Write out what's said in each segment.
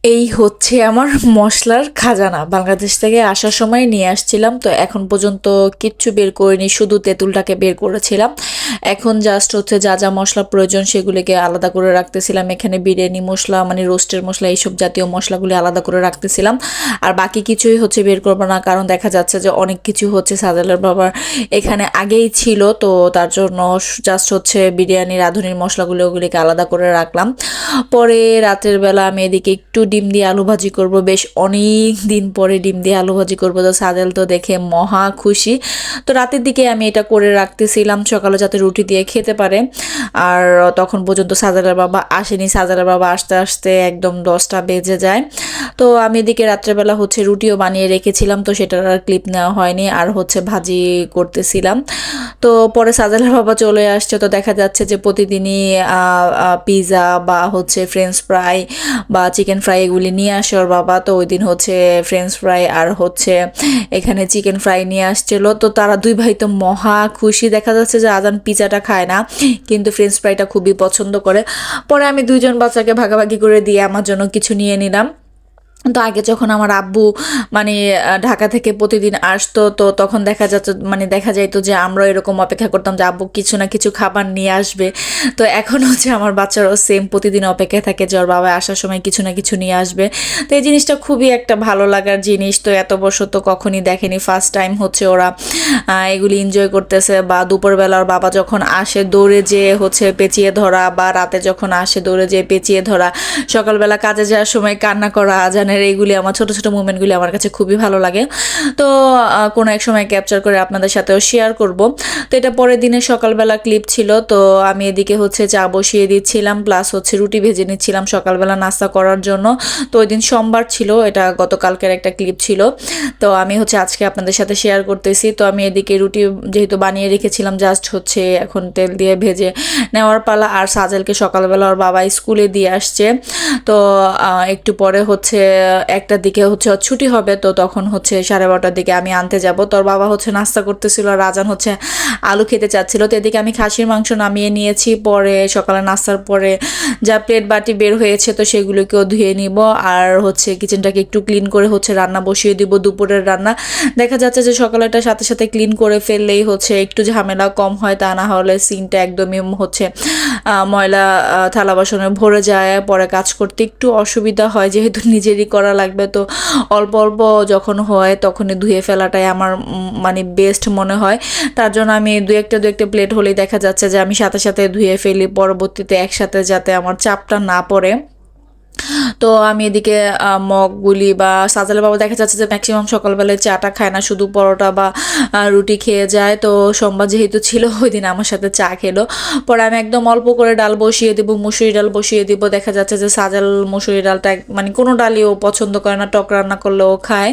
এই হচ্ছে আমার মসলার খাজানা। বাংলাদেশ থেকে আসার সময় নিয়ে আসছিলাম। তো এখন পর্যন্ত কিচ্ছু বের করিনি, শুধু তেঁতুলটাকে বের করেছিলাম। এখন জাস্ট হচ্ছে যা, যা মসলা প্রয়োজন সেগুলিকে আলাদা করে রাখতেছিলাম। এখানে বিরিয়ানি মসলা মানে রোস্টের মসলা এইসব জাতীয় মসলাগুলি আলাদা করে রাখতেছিলাম। আর বাকি কিছুই হচ্ছে বের করবো না, কারণ দেখা যাচ্ছে যে অনেক কিছু হচ্ছে সাজেলের বাবার এখানে আগেই ছিল। তো তার জন্য জাস্ট হচ্ছে বিরিয়ানি রাঁধুনির মসলাগুলো ওগুলিকে আলাদা করে রাখলাম। পরে রাতের বেলা আমি এদিকে একটু ডিম দিয়ে আলু ভাজি করব। বেশ অনেক দিন পরে ডিম দিয়ে আলু ভাজি করব, তো সাদেল তো দেখে মহা খুশি। তো রাতের দিকে আমি এটা করে রাখতেছিলাম সকালে যাতে রুটি দিয়ে খেতে পারে। আর তখন পর্যন্ত সাজালের বাবা আসেনি। সাজালের বাবা আসতে আসতে একদম 10টা বেজে যায়। তো আমি এদিকে রাত্রেবেলা হচ্ছে রুটিও বানিয়ে রেখেছিলাম, তো সেটার আর ক্লিপ নেওয়া হয়নি। আর হচ্ছে ভাজি করতেছিলাম। তো পরে সাজালের বাবা চলে আসছে। তো দেখা যাচ্ছে যে প্রতিদিনই পিৎজা বা হচ্ছে ফ্রেঞ্চ ফ্রাই বা চিকেন ফ্রাই এগুলি নিয়ে আসে ওর বাবা। তো ওই দিন হচ্ছে ফ্রেঞ্চ ফ্রাই আর হচ্ছে এখানে চিকেন ফ্রাই নিয়ে আসছিল। তো তারা দুই ভাই তো মহা খুশি। দেখা যাচ্ছে যে আজান পিৎজাটা খায় না, কিন্তু ফ্রেঞ্চ ফ্রাইটা খুবই পছন্দ করে। পরে আমি দুইজন বাচ্চাকে ভাগাভাগি করে দিয়ে আমার জন্য কিছু নিয়ে নিলাম। তো আগে যখন আমার আব্বু মানে ঢাকা থেকে প্রতিদিন আসতো, তো তখন দেখা যাইতো যে আমরা এরকম অপেক্ষা করতাম যে আব্বু কিছু না কিছু খাবার নিয়ে আসবে। তো এখন হচ্ছে আমার বাচ্চারাও সেম প্রতিদিন অপেক্ষায় থাকে যে ওর বাবা আসার সময় কিছু না কিছু নিয়ে আসবে। তো এই জিনিসটা খুবই একটা ভালো লাগার জিনিস। তো এত বছর তো কখনই দেখেনি, ফার্স্ট টাইম হচ্ছে ওরা এগুলি এনজয় করতেছে। বা দুপুরবেলা ওর বাবা যখন আসে দৌড়ে যেয়ে হচ্ছে পেঁচিয়ে ধরা, বা রাতে যখন আসে দৌড়ে যেয়ে পেঁচিয়ে ধরা, সকালবেলা কাজে যাওয়ার সময় কান্না করা আজানের, এইগুলি আমার ছোট ছোট মুভমেন্টগুলি আমার কাছে খুবই ভালো লাগে। তো কোনো এক সময় ক্যাপচার করে আপনাদের সাথেও শেয়ার করব। তো এটা পরের দিনের সকালবেলা ক্লিপ ছিল। তো আমি এদিকে হচ্ছে চা বসিয়ে দিচ্ছিলাম, প্লাস হচ্ছে রুটি ভেজে নিচ্ছিলাম সকালবেলা নাস্তা করার জন্য। তো ওই দিন সোমবার ছিল, এটা গতকালকের একটা ক্লিপ ছিল। তো আমি হচ্ছে আজকে আপনাদের সাথে শেয়ার করতেছি। তো আমি এদিকে রুটি যেহেতু বানিয়ে রেখেছিলাম, জাস্ট হচ্ছে এখন তেল দিয়ে ভেজে নেওয়ার পালা। আর সাজেলকে সকালবেলা ওর বাবা স্কুলে দিয়ে আসছে। তো একটু পরে হচ্ছে একটার দিকে হচ্ছে ওর ছুটি হবে। তো তখন হচ্ছে 12:30টার দিকে আমি আনতে যাব। তোর বাবা হচ্ছে নাস্তা করতেছিল আর রাজান হচ্ছে আলু খেতে চাচ্ছিল। তো এদিকে আমি খাসির মাংস নামিয়ে নিয়েছি। পরে সকালে নাস্তার পরে যা প্লেট বাটি বের হয়েছে তো সেগুলোকেও ধুয়ে নিব। আর হচ্ছে কিচেনটাকে একটু ক্লিন করে হচ্ছে রান্না বসিয়ে দিব, দুপুরের রান্না। দেখা যাচ্ছে যে সকালেটা সাথে সাথে ক্লিন করে ফেললেই হচ্ছে একটু ঝামেলা কম হয়, তা না হলে সিনটা একদমই হচ্ছে ময়লা থালা বাসনে ভরে যায়। পরে কাজ করতে একটু অসুবিধা হয়, যেহেতু নিজেরই করা লাগবে। তো অল্প অল্প যখন হয় তখনই ধুয়ে ফেলাটাই আমার মানে বেস্ট মনে হয়। তার জন্য আমি দু একটা প্লেট হলেই দেখা যাচ্ছে যে আমি সাথে সাথে ধুয়ে ফেলি, পরবর্তীতে একসাথে যাতে আমার চাপটা না পড়ে। তো আমি এদিকে মগগুলি বা সাজালে বাবা দেখা যাচ্ছে যে ম্যাক্সিমাম সকালবেলায় চাটা খায় না, শুধু পরোটা বা রুটি খেয়ে যায়। তো সোমবার যেহেতু ছিল ওই দিন আমার সাথে চা খেলো। পরে আমি একদম অল্প করে ডাল বসিয়ে দিব, মুসুরি ডাল বসিয়ে দিব। দেখা যাচ্ছে যে সাজাল মুসুরি ডালটা মানে কোনো ডালই ও পছন্দ করে না, টক রান্না করলে ও খায়।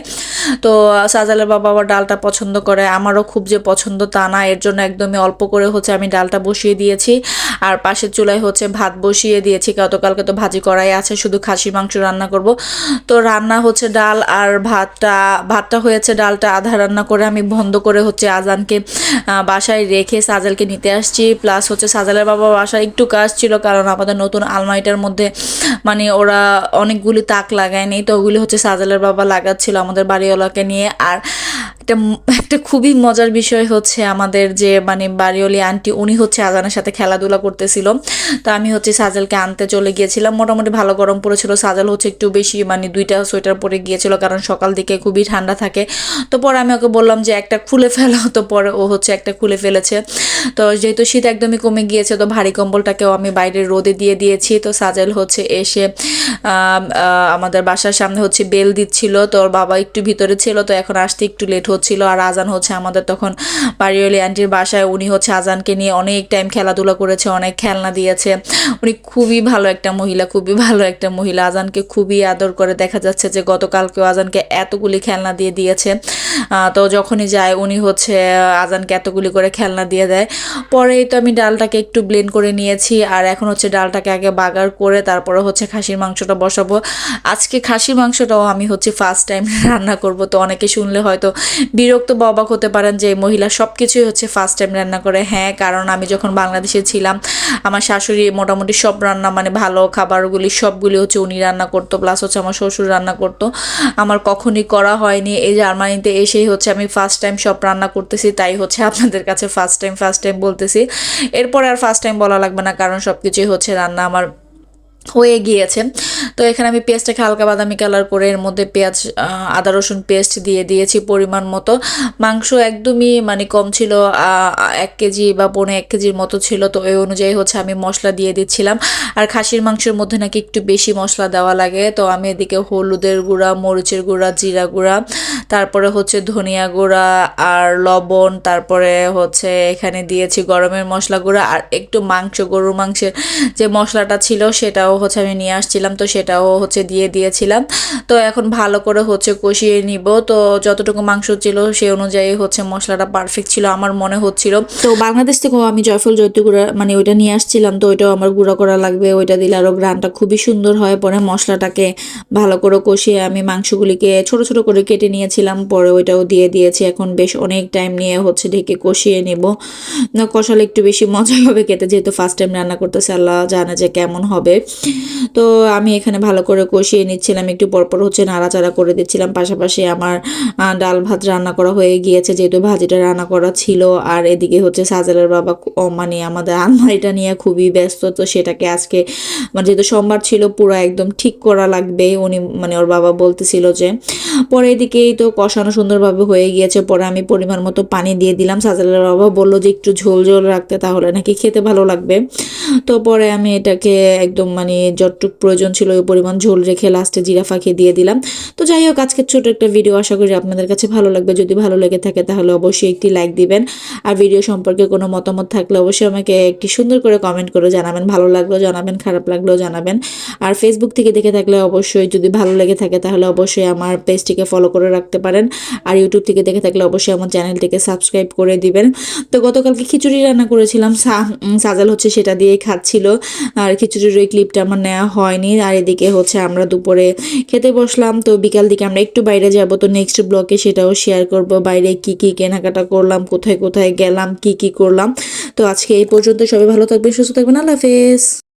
তো সাজালের বাবা আবার ডালটা পছন্দ করে, আমারও খুব যে পছন্দ তা না, এর জন্য একদমই অল্প করে হচ্ছে আমি ডালটা বসিয়ে দিয়েছি। আর পাশের চুলায় হচ্ছে ভাত বসিয়ে দিয়েছি, গতকালকে তো ভাজি করাই আছে, শুধু খাসি মাংস রান্না করব। তো রান্না হচ্ছে ডাল আর ভাতটা হয়েছে, ডালটা আধা রান্না করে আমি বন্ধ করে হচ্ছে আজানকে বাসায় রেখে সাজালকে নিতে আসছি। প্লাস হচ্ছে সাজালের বাবা বাসায় একটু কাজ ছিল, কারণ আমাদের নতুন আলমারিটার মধ্যে মানে ওরা অনেকগুলি তাক লাগায়নি, তো ওগুলি হচ্ছে সাজালের বাবা লাগাচ্ছিল আমাদের বাড়িওয়ালাকে নিয়ে। আর একটা একটা খুবই মজার বিষয় হচ্ছে আমাদের যে মানে বাড়িওয়ালি আন্টি, উনি হচ্ছে আজানের সাথে খেলাধুলা করতেছিল। তো আমি হচ্ছে সাজেলকে আনতে চলে গিয়েছিলাম। মোটামুটি ভালো গরম পড়েছিল, সাজেল হচ্ছে একটু বেশি মানে 2টা সোয়েটার পরে গিয়েছিল, কারণ সকাল দিকে খুবই ঠান্ডা থাকে। তো পরে আমি ওকে বললাম যে একটা খুলে ফেলো, তো পরে ও হচ্ছে একটা খুলে ফেলেছে। তো যেহেতু শীত একদমই কমে গিয়েছে, তো ভারী কম্বলটাকেও আমি বাইরের রোদে দিয়ে দিয়েছি। তো সাজেল হচ্ছে এসে আমাদের বাসার সামনে হচ্ছে বেল দিচ্ছিল। তো ওর বাবা একটু ভিতরে ছিল, তো এখন আসতে একটু লেট হচ্ছিল। আর আজান হচ্ছে আমাদের তখন বাড়িওয়ালি আন্টির বাসায়, উনি হচ্ছে আজানকে নিয়ে অনেক টাইম খেলাধুলা করেছে, অনেক খেলনা দিয়েছে। উনি খুবই ভালো একটা মহিলা, খুবই ভালো একটা মহিলা, আজানকে খুবই আদর করে। দেখা যাচ্ছে যে গতকালকেও আজানকে এতগুলি খেলনা দিয়ে দিয়েছে। তো যখনই যায় উনি হচ্ছে আজানকে এতগুলি করে খেলনা দিয়ে দেয়। পরেই তো আমি ডালটাকে একটু ব্লেন্ড করে নিয়েছি, আর এখন হচ্ছে ডালটাকে আগে বাগার করে তারপরে হচ্ছে খাসির মাংসটা বসাবো। আজকে খাসির মাংসটাও আমি হচ্ছে ফার্স্ট টাইম রান্না করব। তো অনেকে শুনলে হয়তো বিরক্ত বা অবাক হতে পারেন যে এই মহিলা সব কিছুই হচ্ছে ফার্স্ট টাইম রান্না করে। হ্যাঁ, কারণ আমি যখন বাংলাদেশে ছিলাম আমার শাশুড়ি মোটামুটি সব রান্না মানে ভালো খাবারগুলি সবগুলি হচ্ছে উনি রান্না করতো, প্লাস হচ্ছে আমার শ্বশুর রান্না করতো, আমার কখনই করা হয়নি। এই জার্মানিতে এসেই হচ্ছে আমি ফার্স্ট টাইম সব রান্না করতেছি, তাই হচ্ছে আপনাদের কাছে ফার্স্ট টাইম বলতেছি। এরপরে আর ফার্স্ট টাইম বলা লাগবে না, কারণ সব কিছুই হচ্ছে রান্না আমার হয়ে গিয়েছে। তো এখানে আমি পেঁয়াজটাকে হালকা বাদামি কালার করে এর মধ্যে পেঁয়াজ আদা রসুন পেস্ট দিয়ে দিয়েছি পরিমাণ মতো। মাংস একদমই মানে কম ছিল, 1 কেজি বা 1.5 কেজির মতো ছিল, তো ওই অনুযায়ী হচ্ছে আমি মশলা দিয়ে দিচ্ছিলাম। আর খাসির মাংসের মধ্যে নাকি একটু বেশি মশলা দেওয়া লাগে, তো আমি এদিকে হলুদের গুঁড়া, মরিচের গুঁড়া, জিরা গুঁড়া, তারপরে হচ্ছে ধনিয়া গুঁড়া আর লবণ, তারপরে হচ্ছে এখানে দিয়েছি গরমের মশলা গুঁড়া, আর একটু গরুর মাংসের যে মশলাটা ছিল সেটাও হচ্ছে আমি নিয়ে আসছিলাম, তো সেটাও হচ্ছে দিয়ে দিয়েছিলাম। তো এখন ভালো করে হচ্ছে কষিয়ে নিব। তো যতটুকু মাংস ছিল সেই অনুযায়ী হচ্ছে মশলাটা পারফেক্ট ছিল আমার মনে হচ্ছিল। তো বাংলাদেশ থেকেও আমি জয়ফল জয়ত্রী গুঁড়া মানে ওইটা নিয়ে আসছিলাম, তো ওইটাও আমার গুঁড়া করা লাগবে, ওইটা দিলে আরও গ্রানটা খুবই সুন্দর হয়। পরে মশলাটাকে ভালো করে কষিয়ে আমি মাংসগুলিকে ছোট ছোট করে কেটে নিয়েছিলাম, পরে ওইটাও দিয়ে দিয়েছি। এখন বেশ অনেক টাইম নিয়ে হচ্ছে ঢেকে কষিয়ে নেব, না কষালে একটু বেশি মজা হবে খেতে, যেহেতু ফার্স্ট টাইম রান্না করতেছে, আল্লাহ জানে যে কেমন হবে। তো আমি এখানে ভালো করে কষিয়ে নিচ্ছিলাম, একটু পরপর হচ্ছে নাড়াচাড়া করে দিচ্ছিলাম। পাশাপাশি আমার ডাল ভাত রান্না করা হয়ে গিয়েছে, যেহেতু ভাজিটা রান্না করা ছিল। আর এদিকে হচ্ছে সাজেলের বাবা মানে আমাদের আলমারিটা নিয়ে খুবই ব্যস্ত, তো সেটাকে আজকে মানে যেহেতু সোমবার ছিল পুরো একদম ঠিক করা লাগবে, উনি মানে ওর বাবা বলতেছিল যে। পরে এদিকেই তো কষানো সুন্দরভাবে হয়ে গিয়েছে, পরে আমি পরিমাণ মতো পানি দিয়ে দিলাম। সাজেলের বাবা বললো যে একটু ঝোল ঝোল রাখতে, তাহলে নাকি খেতে ভালো লাগবে। তো পরে আমি এটাকে একদম মানে যতটুক প্রয়োজন ছিল ওই পরিমাণ ঝোল রেখে লাস্টে জিরা ফাঁকি দিয়ে দিলাম। তো যাই হোক, আজকের ছোট একটা ভিডিও, আশা করি আপনাদের কাছে ভালো লাগবে। যদি ভালো লেগে থাকে তাহলে অবশ্যই একটি লাইক দিবেন, আর ভিডিও সম্পর্কে কোনো মতামত থাকলে অবশ্যই আমাকে একটি সুন্দর করে কমেন্ট করে জানাবেন, ভালো লাগলেও জানাবেন, খারাপ লাগলেও জানাবেন। আর ফেসবুক থেকে দেখে থাকলে অবশ্যই যদি ভালো লেগে থাকে তাহলে অবশ্যই আমার পেজটিকে ফলো করে রাখতে পারেন, আর ইউটিউব থেকে দেখে থাকলে অবশ্যই আমার চ্যানেলটিকে সাবস্ক্রাইব করে দিবেন। তো গতকালকে খিচুড়ি রান্না করেছিলাম, সাজাল হচ্ছে সেটা দিয়েই খাচ্ছিল, আর খিচুড়ির ওই ক্লিপটা আমার নেওয়া হয়নি। আর এদিকে হচ্ছে আমরা দুপুরে খেতে বসলাম, তো বিকাল দিকে আমরা একটু বাইরে যাব, তো নেক্সট ব্লগে সেটাও শেয়ার করব, বাইরে কি কি কেনাকাটা করলাম, কোথায় কোথায় গেলাম, কি কি করলাম। তো আজকে এই পর্যন্ত, সবাই ভালো থাকবেন, সুস্থ থাকবেন, আল্লাহ হাফেজ।